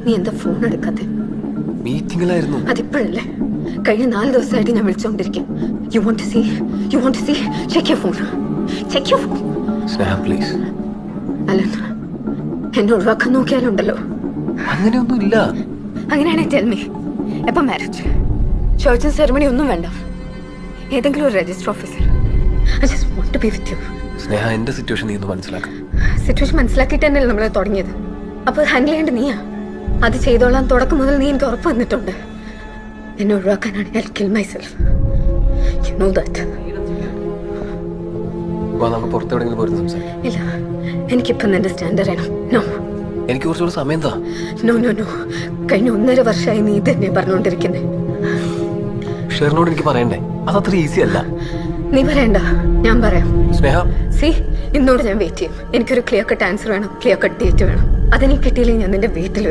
നീ എന്താ ഫോൺ എടുക്കാതെ? മീറ്റിംഗിലായിരുന്നു. അതിപ്പോഴല്ലേ? കഴിഞ്ഞ 4 ദിവസമായിട്ട് ഞാൻ വിളിച്ചോണ്ടിരിക്കും. You want to see check your phone. Sneha please. Alan, എന്നെ ഒഴിവാക്കാൻ നോക്കിയാലുണ്ടല്ലോ. അങ്ങനെയൊന്നും ഇല്ല. അങ്ങനെയാണെങ്കിൽ ടെൽ മീ, എപ്പം മാരേജ്? ചർച്ചും സെറമണി ഒന്നും വേണ്ട. ഏതെങ്കിലും ഒരു register officer. I just want to be with you. Sneha, എന്റെ സിറ്റുവേഷൻ നീ ഒന്ന് മനസ്സിലാക്കാം. സിറ്റുവേഷൻ മനസ്സിലാക്കിയിട്ട് തന്നെയല്ലേ നമ്മൾ തുടങ്ങിയത്. അപ്പോൾ ഹാൻഡിൽ ചെയ്യേണ്ട നീയാ. അത് ചെയ്തോളാം തുടക്കം മുതൽ നീ എനിക്ക് ഉറപ്പ് വന്നിട്ടുണ്ട്. എന്നെ ഒഴിവാക്കാനാണ് I kill myself. You know that. നമുക്ക് പുറത്തെവിടെയെങ്കിലും പോയിരുന്നു സംസാരിക്കാം. ഇല്ല, എനിക്കിപ്പം നിന്റെ സ്റ്റാൻഡേർഡ് ആണ്. നോ, എനിക്ക് കുറച്ചുകൂടെ സമയം താ. No no no. കഴിഞ്ഞ 1.5 വർഷമായി നീ ഇതന്നെ പറഞ്ഞുകൊണ്ടിരിക്കുന്നേ. ഷെറിനോട് എനിക്ക് പറയണ്ടേ? അതത്ര ഈസി അല്ല. നീ പറയണ്ട, ഞാൻ പറയാം. സ്നേഹ, സി, ഇന്നോട് ഞാൻ വെയിറ്റ് ചെയ്യും. എനിക്കൊരു ക്ലിയർ കട്ട് ആൻസർ വേണം, ക്ലിയർ കട്ട് ഡേറ്റ് വേണം. അതെനിക്ക് കിട്ടിയില്ലെങ്കിൽ ഞാൻ നിന്റെ വീട്ടിൽ